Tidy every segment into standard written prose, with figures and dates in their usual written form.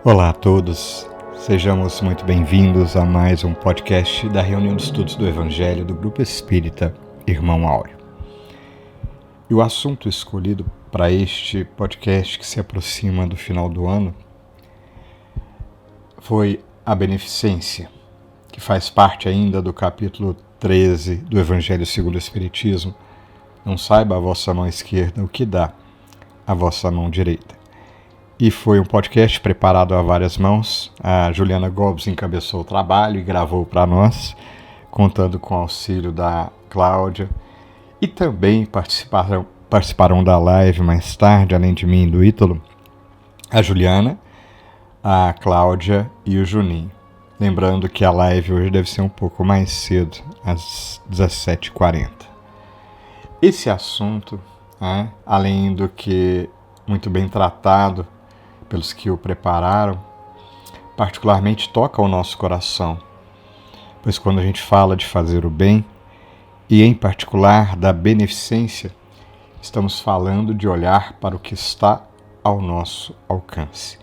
Olá a todos, sejamos muito bem-vindos a mais um podcast da reunião de estudos do Evangelho do Grupo Espírita Irmão Áureo. E o assunto escolhido para este podcast que se aproxima do final do ano foi a beneficência, que faz parte ainda do capítulo 13 do Evangelho segundo o Espiritismo. Não saiba a vossa mão esquerda o que dá a vossa mão direita. E foi um podcast preparado a várias mãos. A Juliana Gomes encabeçou o trabalho e gravou para nós, contando com o auxílio da Cláudia. E também participaram da live mais tarde, além de mim e do Ítalo, a Juliana, a Cláudia e o Juninho. Lembrando que a live hoje deve ser um pouco mais cedo, às 17h40. Esse assunto, além do que muito bem tratado pelos que o prepararam, particularmente toca ao nosso coração, pois quando a gente fala de fazer o bem, e em particular da beneficência, estamos falando de olhar para o que está ao nosso alcance.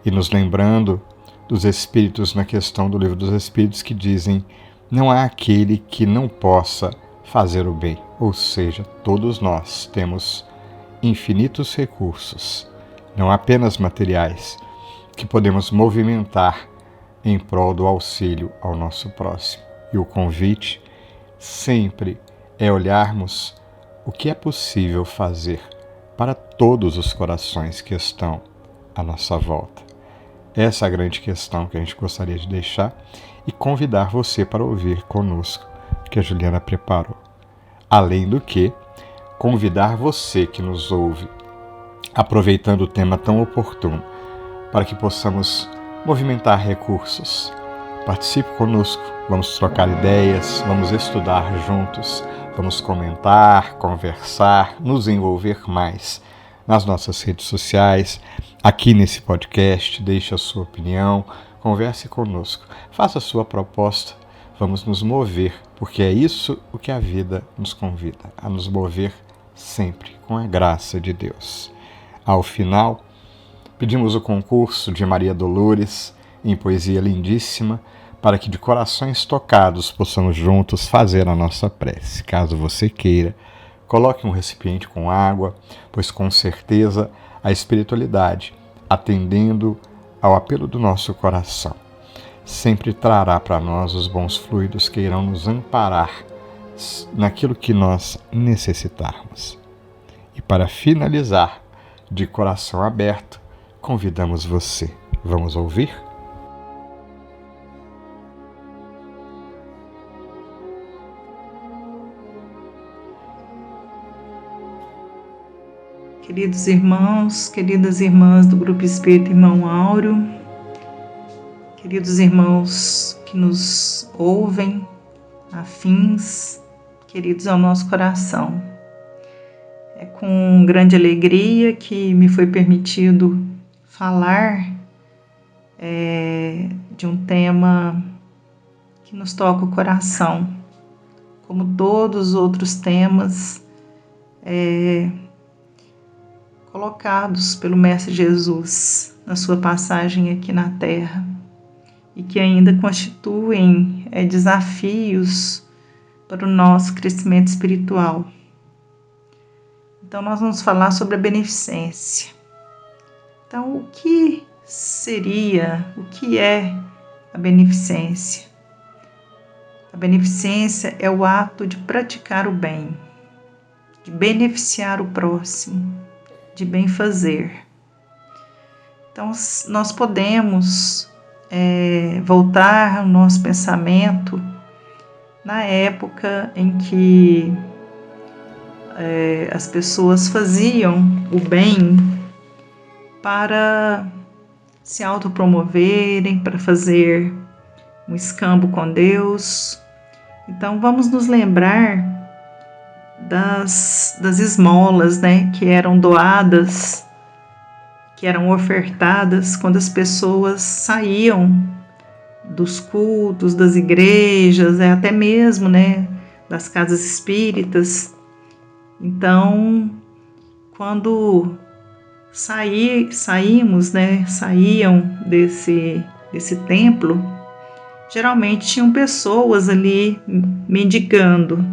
E nos lembrando dos Espíritos na questão do Livro dos Espíritos que dizem: não há aquele que não possa fazer o bem, ou seja, todos nós temos infinitos recursos, não apenas materiais, que podemos movimentar em prol do auxílio ao nosso próximo. E o convite sempre é olharmos o que é possível fazer para todos os corações que estão à nossa volta. Essa é a grande questão que a gente gostaria de deixar e convidar você para ouvir conosco, que a Juliana preparou. Além do que, convidar você que nos ouve, aproveitando o tema tão oportuno, para que possamos movimentar recursos. Participe conosco, vamos trocar ideias, vamos estudar juntos, vamos comentar, conversar, nos envolver mais nas nossas redes sociais, aqui nesse podcast. Deixe a sua opinião, converse conosco, faça a sua proposta, vamos nos mover, porque é isso o que a vida nos convida, a nos mover sempre com a graça de Deus. Ao final, pedimos o concurso de Maria Dolores em poesia lindíssima, para que de corações tocados possamos juntos fazer a nossa prece. Caso você queira, coloque um recipiente com água, pois com certeza a espiritualidade, atendendo ao apelo do nosso coração, sempre trará para nós os bons fluidos que irão nos amparar naquilo que nós necessitarmos. E para finalizar, de coração aberto, convidamos você. Vamos ouvir? Queridos irmãos, queridas irmãs do Grupo Espírita Irmão Áureo, queridos irmãos que nos ouvem, afins, queridos ao nosso coração. É com grande alegria que me foi permitido falar de um tema que nos toca o coração, como todos os outros temas colocados pelo Mestre Jesus na sua passagem aqui na Terra e que ainda constituem desafios para o nosso crescimento espiritual. Então, nós vamos falar sobre a beneficência. Então, o que é a beneficência? A beneficência é o ato de praticar o bem, de beneficiar o próximo, de bem fazer. Então, nós podemos voltar o nosso pensamento na época em que as pessoas faziam o bem para se autopromoverem, para fazer um escambo com Deus. Então vamos nos lembrar das esmolas, que eram doadas, que eram ofertadas quando as pessoas saíam dos cultos, das igrejas, até mesmo das casas espíritas. Então, quando saíam desse templo, geralmente tinham pessoas ali mendigando.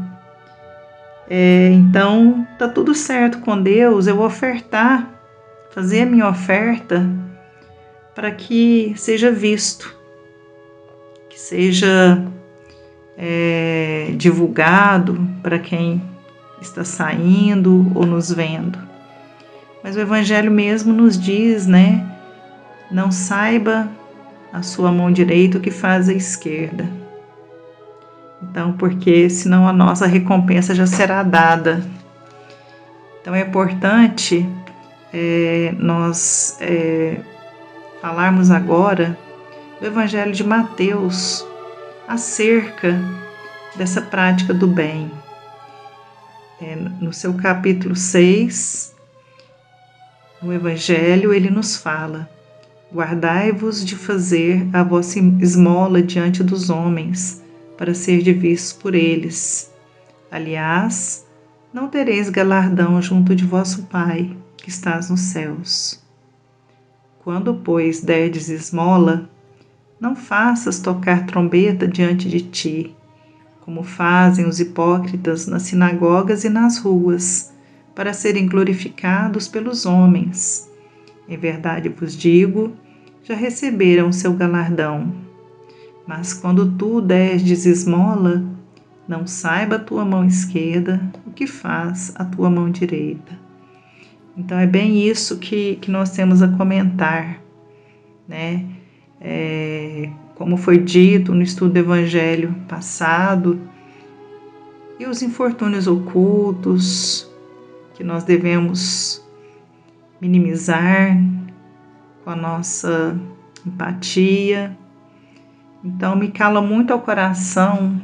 Então, tá tudo certo com Deus, eu vou ofertar, fazer a minha oferta para que seja visto, que seja divulgado para quem está saindo ou nos vendo. Mas o Evangelho mesmo nos diz, né? Não saiba a sua mão direita o que faz a esquerda. Então, porque senão a nossa recompensa já será dada. Então é importante nós falarmos agora do Evangelho de Mateus acerca dessa prática do bem. No seu capítulo 6, o Evangelho, ele nos fala: guardai-vos de fazer a vossa esmola diante dos homens, para ser vistos por eles. Aliás, não tereis galardão junto de vosso Pai, que estás nos céus. Quando, pois, derdes esmola, não faças tocar trombeta diante de ti, como fazem os hipócritas nas sinagogas e nas ruas, para serem glorificados pelos homens. Em verdade vos digo, já receberam seu galardão. Mas quando tu derdes esmola, não saiba a tua mão esquerda o que faz a tua mão direita. Então é bem isso que nós temos a comentar, né? Como foi dito no estudo do Evangelho passado, e os infortúnios ocultos que nós devemos minimizar com a nossa empatia. Então me cala muito ao coração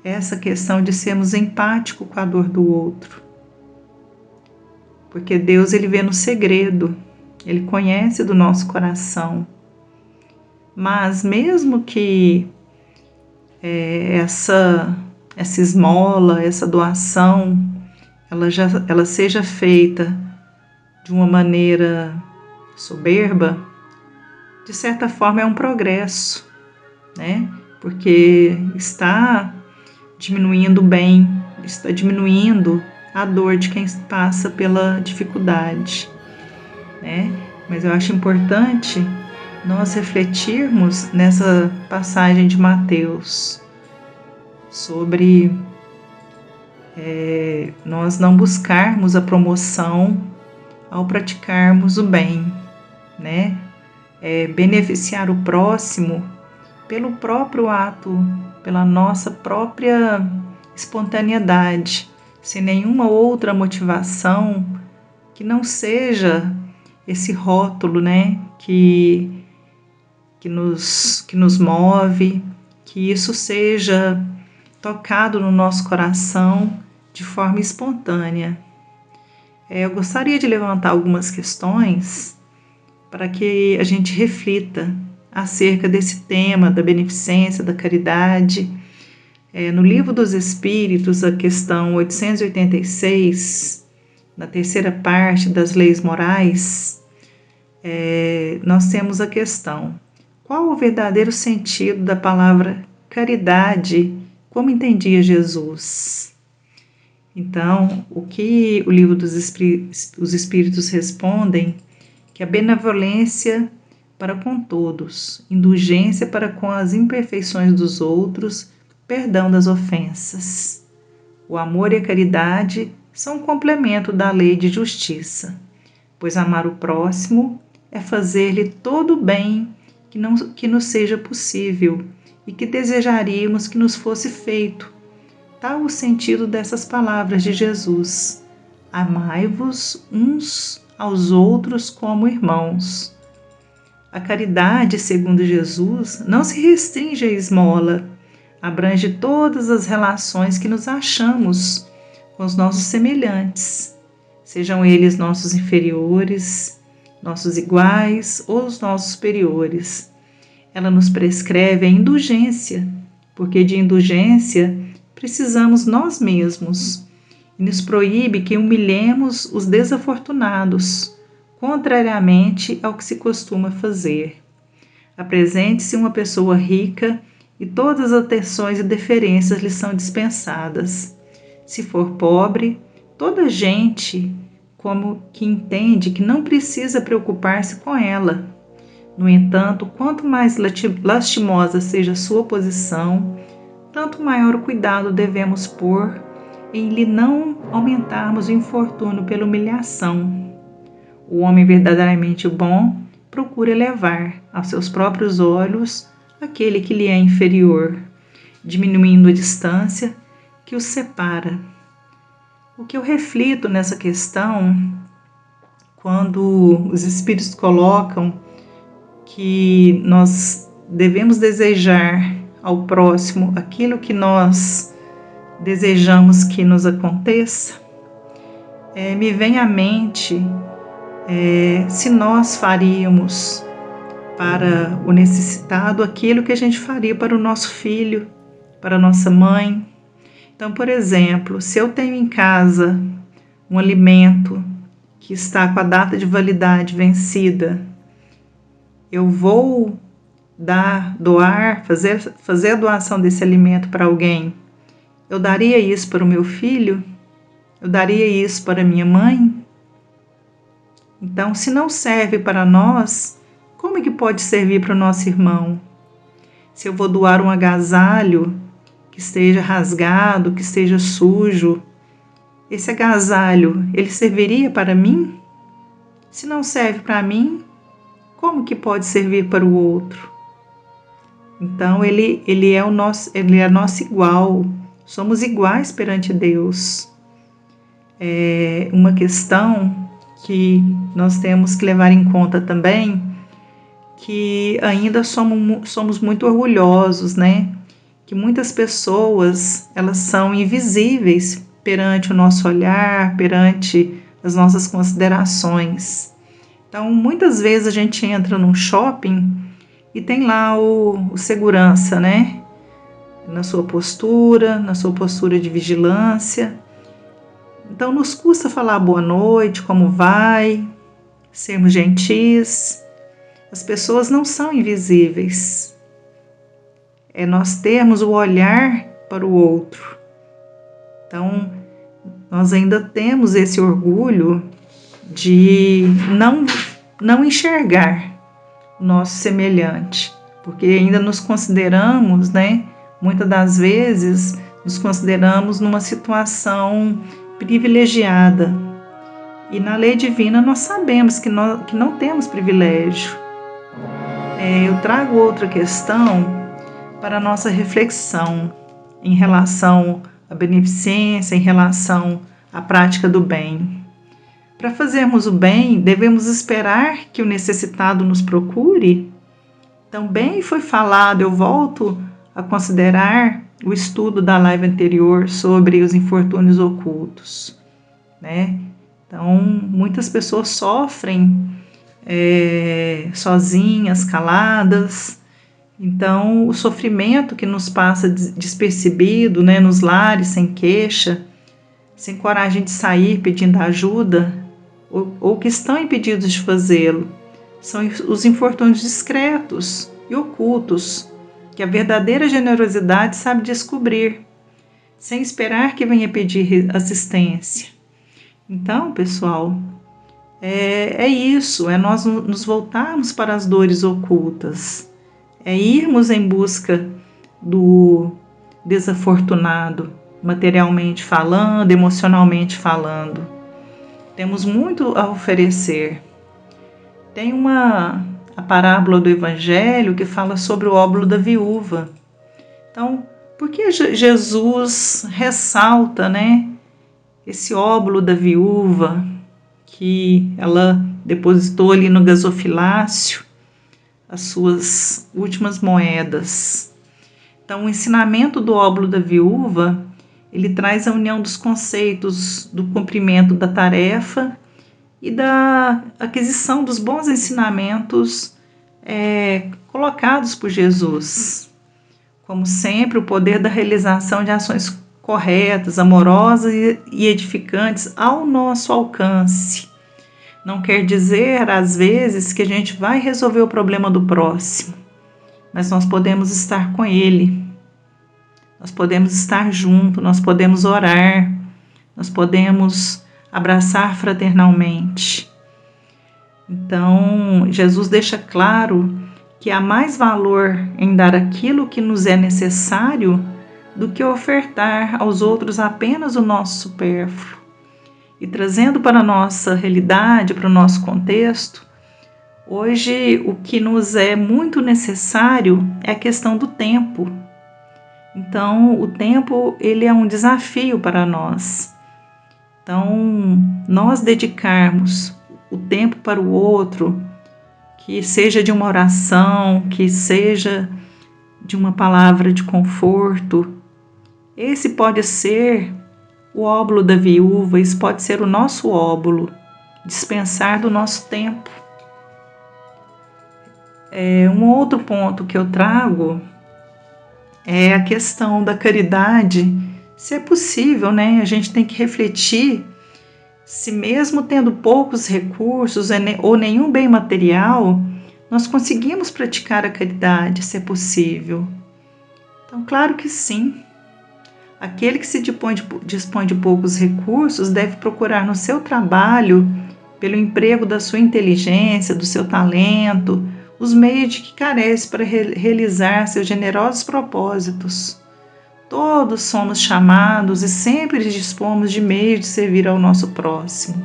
essa questão de sermos empáticos com a dor do outro. Porque Deus, ele vê no segredo, ele conhece do nosso coração. Mas mesmo que essa esmola, essa doação, ela seja feita de uma maneira soberba, de certa forma é um progresso, né? Porque está diminuindo o bem, está diminuindo a dor de quem passa pela dificuldade, né? Mas eu acho importante nós refletirmos nessa passagem de Mateus sobre nós não buscarmos a promoção ao praticarmos o bem, né? Beneficiar o próximo pelo próprio ato, pela nossa própria espontaneidade, sem nenhuma outra motivação que não seja esse rótulo, né? Que nos move, que isso seja tocado no nosso coração de forma espontânea. Eu gostaria de levantar algumas questões para que a gente reflita acerca desse tema da beneficência, da caridade. No Livro dos Espíritos, a questão 886, na terceira parte das leis morais, nós temos a questão: qual o verdadeiro sentido da palavra caridade, como entendia Jesus? Então, o que o Livro dos Espíritos respondem? Que a benevolência para com todos, indulgência para com as imperfeições dos outros, perdão das ofensas. O amor e a caridade são um complemento da lei de justiça, pois amar o próximo é fazer-lhe todo o bem que nos seja possível e que desejaríamos que nos fosse feito. Tal o sentido dessas palavras de Jesus: amai-vos uns aos outros como irmãos. A caridade, segundo Jesus, não se restringe à esmola, abrange todas as relações que nos achamos com os nossos semelhantes, sejam eles nossos inferiores, nossos iguais ou os nossos superiores. Ela nos prescreve a indulgência, porque de indulgência precisamos nós mesmos, e nos proíbe que humilhemos os desafortunados, contrariamente ao que se costuma fazer. Apresente-se uma pessoa rica e todas as atenções e deferências lhe são dispensadas. Se for pobre, toda gente como que entende que não precisa preocupar-se com ela. No entanto, quanto mais lastimosa seja a sua posição, tanto maior o cuidado devemos pôr em lhe não aumentarmos o infortúnio pela humilhação. O homem verdadeiramente bom procura elevar aos seus próprios olhos aquele que lhe é inferior, diminuindo a distância que os separa. O que eu reflito nessa questão, quando os Espíritos colocam que nós devemos desejar ao próximo aquilo que nós desejamos que nos aconteça, me vem à mente se nós faríamos para o necessitado aquilo que a gente faria para o nosso filho, para a nossa mãe. Então, por exemplo, se eu tenho em casa um alimento que está com a data de validade vencida, eu vou fazer a doação desse alimento para alguém. Eu daria isso para o meu filho? Eu daria isso para a minha mãe? Então, se não serve para nós, como é que pode servir para o nosso irmão? Se eu vou doar um agasalho que esteja rasgado, que esteja sujo, esse agasalho, ele serviria para mim? Se não serve para mim, como que pode servir para o outro? Então, ele é nosso igual, somos iguais perante Deus. É uma questão que nós temos que levar em conta também, que ainda somos muito orgulhosos, né? Que muitas pessoas, elas são invisíveis perante o nosso olhar, perante as nossas considerações. Então, muitas vezes a gente entra num shopping e tem lá o segurança, né? Na sua postura de vigilância. Então, nos custa falar boa noite, como vai, sermos gentis. As pessoas não são invisíveis. É nós termos o olhar para o outro. Então, nós ainda temos esse orgulho de não enxergar o nosso semelhante, porque ainda nos consideramos, né? Muitas das vezes nos consideramos numa situação privilegiada. E na lei divina nós sabemos que não temos privilégio. Eu trago outra questão para a nossa reflexão em relação à beneficência, em relação à prática do bem. Para fazermos o bem, devemos esperar que o necessitado nos procure? Também foi falado, eu volto a considerar o estudo da live anterior sobre os infortúnios ocultos, né? Então, muitas pessoas sofrem sozinhas, caladas. Então, o sofrimento que nos passa despercebido, né, nos lares, sem queixa, sem coragem de sair pedindo ajuda, ou que estão impedidos de fazê-lo, são os infortúnios discretos e ocultos, que a verdadeira generosidade sabe descobrir, sem esperar que venha pedir assistência. Então, pessoal, é isso, é nós nos voltarmos para as dores ocultas, é irmos em busca do desafortunado, materialmente falando, emocionalmente falando. Temos muito a oferecer. Tem a parábola do Evangelho que fala sobre o óbolo da viúva. Então, por que Jesus ressalta, né, esse óbolo da viúva que ela depositou ali no gasofilácio as suas últimas moedas? Então, o ensinamento do óbolo da viúva, ele traz a união dos conceitos do cumprimento da tarefa e da aquisição dos bons ensinamentos colocados por Jesus. Como sempre, o poder da realização de ações corretas, amorosas e edificantes ao nosso alcance. Não quer dizer, às vezes, que a gente vai resolver o problema do próximo, mas nós podemos estar com ele, nós podemos estar junto, nós podemos orar, nós podemos abraçar fraternalmente. Então, Jesus deixa claro que há mais valor em dar aquilo que nos é necessário do que ofertar aos outros apenas o nosso supérfluo. E trazendo para a nossa realidade, para o nosso contexto, hoje o que nos é muito necessário é a questão do tempo. Então, o tempo ele é um desafio para nós. Então, nós dedicarmos o tempo para o outro, que seja de uma oração, que seja de uma palavra de conforto, esse pode ser o óbolo da viúva, isso pode ser o nosso óbolo, dispensar do nosso tempo. Um outro ponto que eu trago é a questão da caridade. Se é possível, né? A gente tem que refletir se mesmo tendo poucos recursos ou nenhum bem material, nós conseguimos praticar a caridade, se é possível. Então, claro que sim. Aquele que se dispõe de poucos recursos deve procurar no seu trabalho, pelo emprego da sua inteligência, do seu talento, os meios de que carece para realizar seus generosos propósitos. Todos somos chamados e sempre dispomos de meios de servir ao nosso próximo.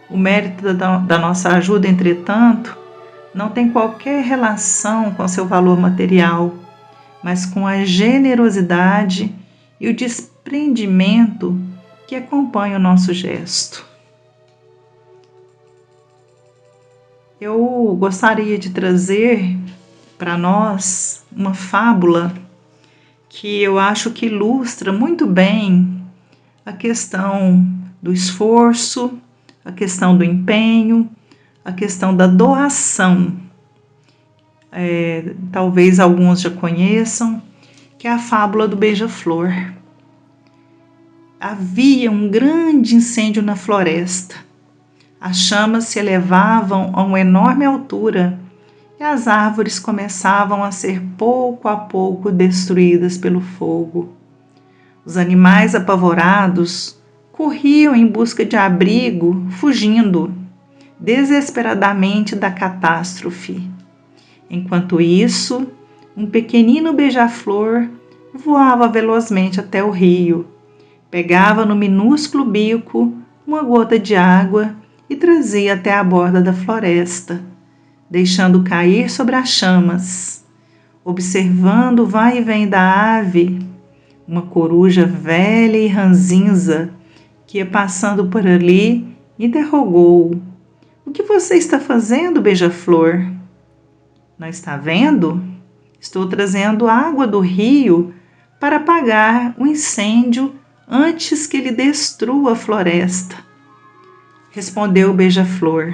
O mérito da nossa ajuda, entretanto, não tem qualquer relação com seu valor material, mas com a generosidade e o desprendimento que acompanha o nosso gesto. Eu gostaria de trazer para nós uma fábula que eu acho que ilustra muito bem a questão do esforço, a questão do empenho, a questão da doação. Talvez alguns já conheçam, que é a fábula do beija-flor. Havia um grande incêndio na floresta. As chamas se elevavam a uma enorme altura e as árvores começavam a ser pouco a pouco destruídas pelo fogo. Os animais apavorados corriam em busca de abrigo, fugindo desesperadamente da catástrofe. Enquanto isso, um pequenino beija-flor voava velozmente até o rio, pegava no minúsculo bico uma gota de água e trazia até a borda da floresta, deixando cair sobre as chamas. Observando o vai e vem da ave, uma coruja velha e ranzinza, que ia passando por ali, interrogou: "O que você está fazendo, beija-flor?" "Não está vendo? Estou trazendo água do rio para apagar o incêndio antes que ele destrua a floresta." Respondeu o beija-flor.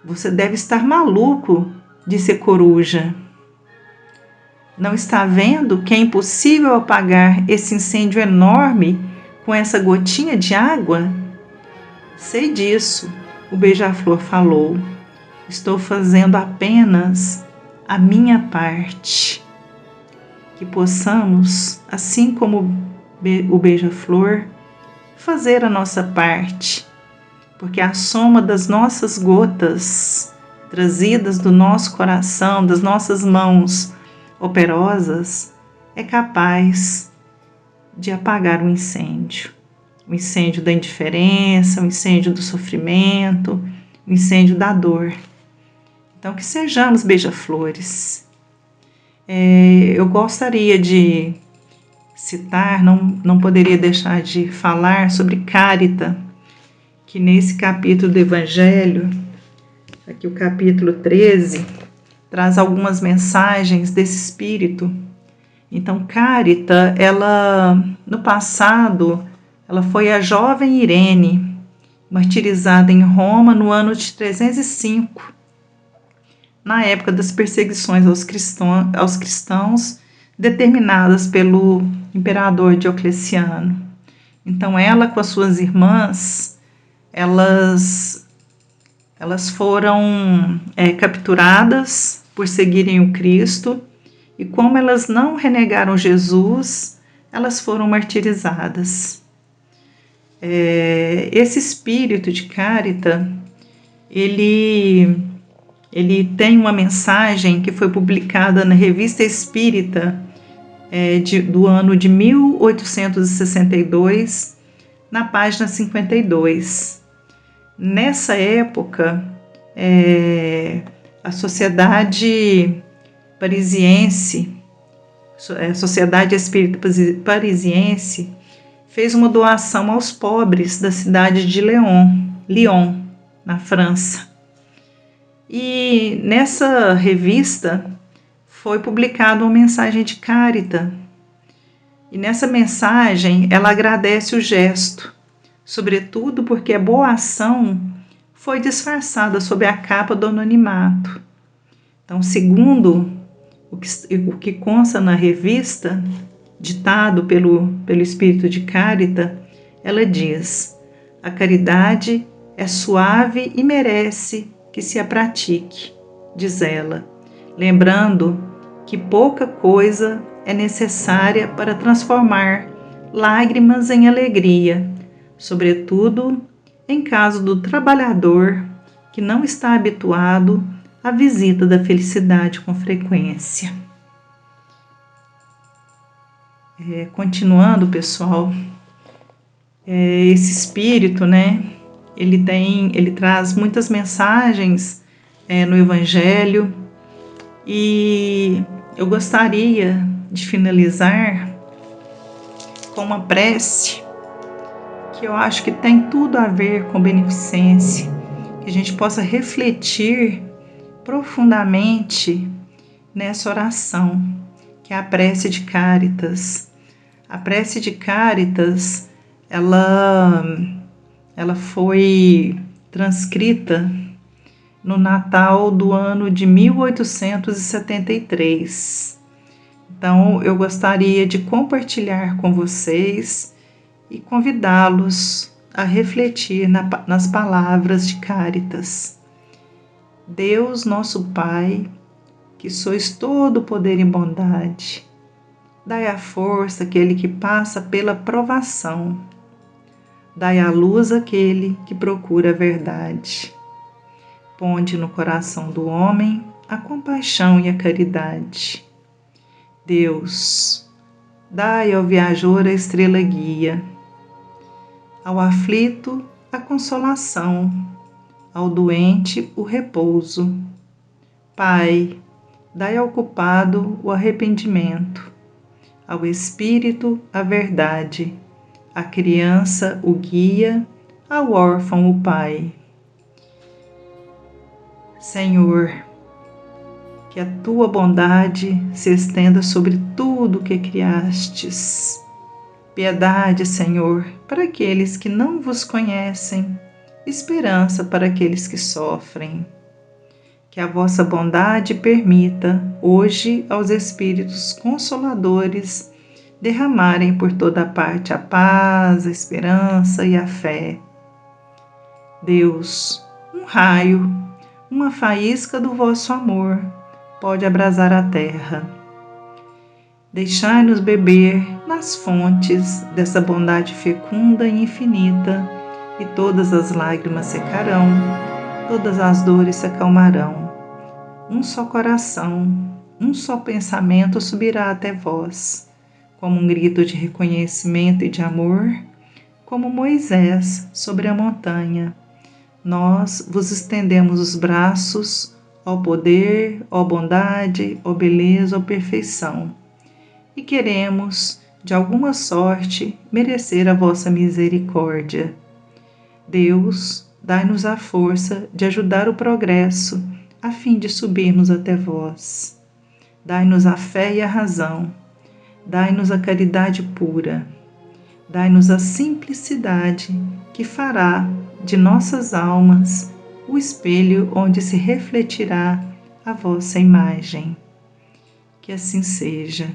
"Você deve estar maluco", disse a coruja. "Não está vendo que é impossível apagar esse incêndio enorme com essa gotinha de água?" "Sei disso", o beija-flor falou. "Estou fazendo apenas a minha parte." Que possamos, assim como o beija-flor, fazer a nossa parte, porque a soma das nossas gotas, trazidas do nosso coração, das nossas mãos operosas, é capaz de apagar o incêndio da indiferença, o incêndio do sofrimento, o incêndio da dor. Então, que sejamos beija-flores. Eu gostaria de citar, não poderia deixar de falar sobre Cárita, que nesse capítulo do Evangelho, aqui o capítulo 13, traz algumas mensagens desse espírito. Então, Cárita, ela, no passado, ela foi a jovem Irene, martirizada em Roma no ano de 305, na época das perseguições aos cristãos determinadas pelo imperador Diocleciano. Então, ela com as suas irmãs, elas elas foram capturadas por seguirem o Cristo, e como elas não renegaram Jesus, elas foram martirizadas. Esse espírito de Carita, ele tem uma mensagem que foi publicada na Revista Espírita do ano de 1862, na página 52. Nessa época, a Sociedade Parisiense, a Sociedade Espírita Parisiense, fez uma doação aos pobres da cidade de Lyon, na França. E nessa revista foi publicada uma mensagem de Carita. E nessa mensagem ela agradece o gesto, sobretudo porque a boa ação foi disfarçada sob a capa do anonimato. Então, segundo o que consta na revista, ditado pelo espírito de Carita, ela diz: a caridade é suave e merece que se a pratique, diz ela, lembrando que pouca coisa é necessária para transformar lágrimas em alegria, sobretudo em caso do trabalhador que não está habituado à visita da felicidade com frequência. Continuando, pessoal, esse espírito, ele traz muitas mensagens no Evangelho, e eu gostaria de finalizar com uma prece que eu acho que tem tudo a ver com beneficência, que a gente possa refletir profundamente nessa oração, que é a prece de Cáritas. A prece de Cáritas, ela foi transcrita no Natal do ano de 1873. Então, eu gostaria de compartilhar com vocês e convidá-los a refletir nas palavras de Cáritas. Deus, nosso Pai, que sois todo poder e bondade, dai a força àquele que passa pela provação, dai a luz àquele que procura a verdade. Ponde no coração do homem a compaixão e a caridade. Deus, dai ao viajor a estrela guia, ao aflito a consolação, ao doente o repouso. Pai, dai ao culpado o arrependimento, ao espírito a verdade, à criança o guia, ao órfão o pai. Senhor, que a tua bondade se estenda sobre tudo que criastes. Piedade, Senhor, para aqueles que não vos conhecem, esperança para aqueles que sofrem. Que a vossa bondade permita, hoje, aos Espíritos Consoladores derramarem por toda parte a paz, a esperança e a fé. Deus, um raio, uma faísca do vosso amor pode abrasar a terra. Deixai-nos beber nas fontes dessa bondade fecunda e infinita, e todas as lágrimas secarão, todas as dores se acalmarão. Um só coração, um só pensamento subirá até vós, como um grito de reconhecimento e de amor, como Moisés sobre a montanha. Nós vos estendemos os braços, ó poder, ó bondade, ó beleza, ó perfeição, e queremos, de alguma sorte, merecer a vossa misericórdia. Deus, dai-nos a força de ajudar o progresso, a fim de subirmos até vós. Dai-nos a fé e a razão, dai-nos a caridade pura, dai-nos a simplicidade que fará de nossas almas o espelho onde se refletirá a vossa imagem. Que assim seja.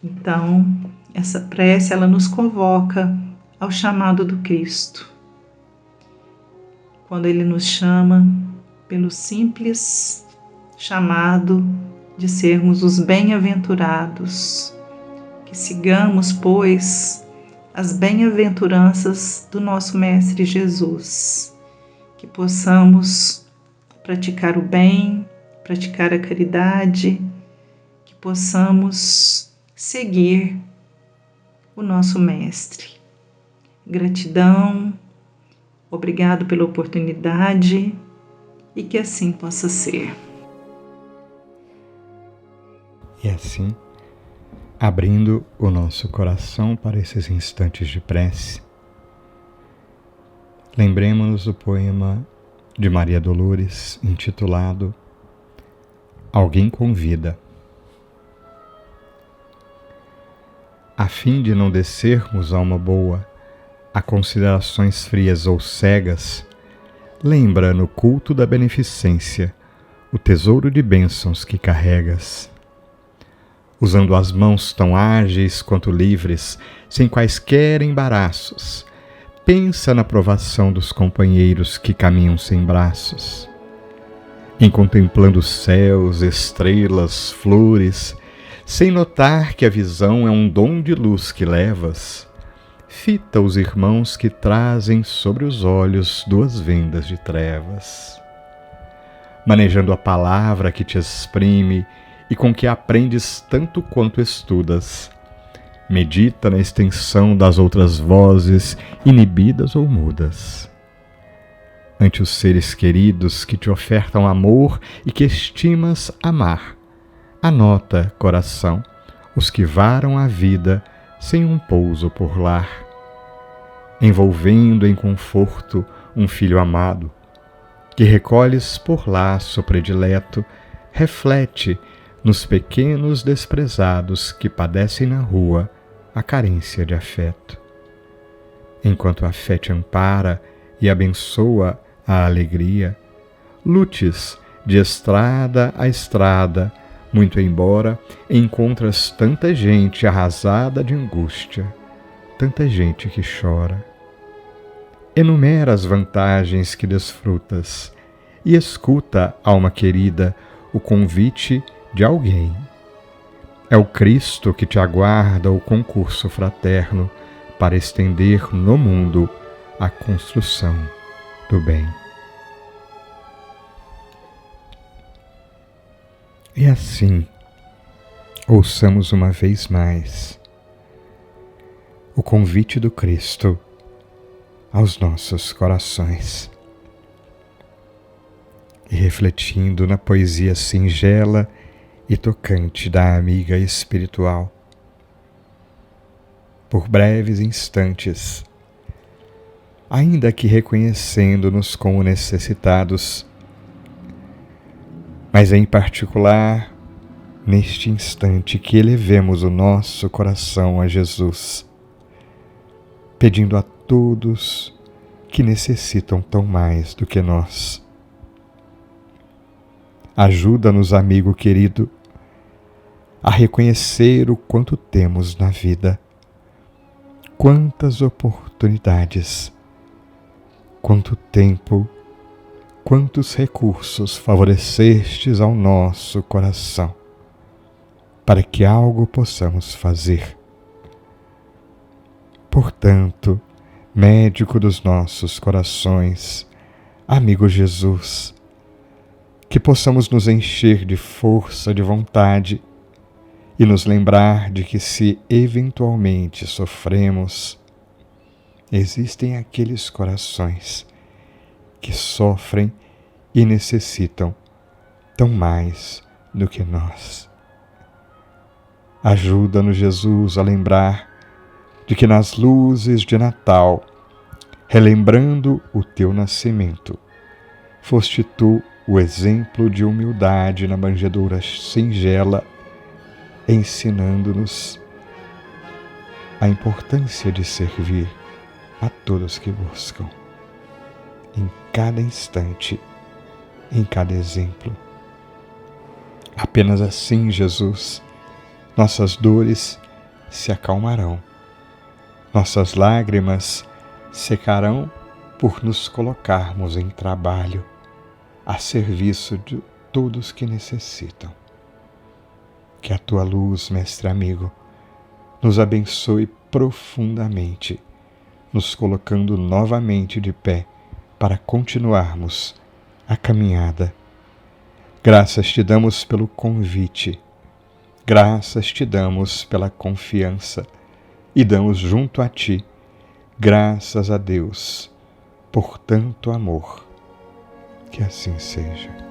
Então, essa prece, ela nos convoca ao chamado do Cristo. quando Ele nos chama pelo simples chamado de sermos os bem-aventurados. Que sigamos, pois, as bem-aventuranças do nosso Mestre Jesus. Que possamos praticar o bem, praticar a caridade, que possamos seguir o nosso Mestre. Gratidão, obrigado pela oportunidade e que assim possa ser. E assim, abrindo o nosso coração para esses instantes de prece, lembremos-nos do poema de Maria Dolores, intitulado Alguém Convida. A fim de não descermos, alma boa, a considerações frias ou cegas, lembra no culto da beneficência o tesouro de bênçãos que carregas. Usando as mãos tão ágeis quanto livres, sem quaisquer embaraços, pensa na provação dos companheiros que caminham sem braços. Em contemplando céus, estrelas, flores, sem notar que a visão é um dom de luz que levas, fita os irmãos que trazem sobre os olhos duas vendas de trevas. Manejando a palavra que te exprime e com que aprendes tanto quanto estudas, medita na extensão das outras vozes, inibidas ou mudas. Ante os seres queridos que te ofertam amor e que estimas amar, anota, coração, os que varam a vida sem um pouso por lar. Envolvendo em conforto um filho amado, que recolhes por laço predileto, reflete nos pequenos desprezados que padecem na rua a carência de afeto. Enquanto a fé te ampara e abençoa a alegria, lutes de estrada a estrada, muito embora encontras tanta gente arrasada de angústia, tanta gente que chora. Enumera as vantagens que desfrutas e escuta, alma querida, o convite de alguém. É o Cristo que te aguarda o concurso fraterno para estender no mundo a construção do bem. E assim, ouçamos uma vez mais o convite do Cristo aos nossos corações. E refletindo na poesia singela e tocante da amiga espiritual, por breves instantes, ainda que reconhecendo-nos como necessitados, mas em particular neste instante que elevemos o nosso coração a Jesus, pedindo a todos que necessitam tão mais do que nós. Ajuda-nos, amigo querido, a reconhecer o quanto temos na vida, quantas oportunidades, quanto tempo, quantos recursos favorecestes ao nosso coração, para que algo possamos fazer. Portanto, médico dos nossos corações, amigo Jesus, que possamos nos encher de força de vontade e nos lembrar de que, se eventualmente sofremos, existem aqueles corações que sofrem e necessitam tão mais do que nós. Ajuda-nos, Jesus, a lembrar de que nas luzes de Natal, relembrando o teu nascimento, foste tu o exemplo de humildade na manjedoura singela, ensinando-nos a importância de servir a todos que buscam, em cada instante, em cada exemplo. Apenas assim, Jesus, nossas dores se acalmarão, nossas lágrimas secarão por nos colocarmos em trabalho a serviço de todos que necessitam. Que a tua luz, mestre amigo, nos abençoe profundamente, nos colocando novamente de pé para continuarmos a caminhada. Graças te damos pelo convite, graças te damos pela confiança e damos junto a ti graças a Deus por tanto amor. Que assim seja.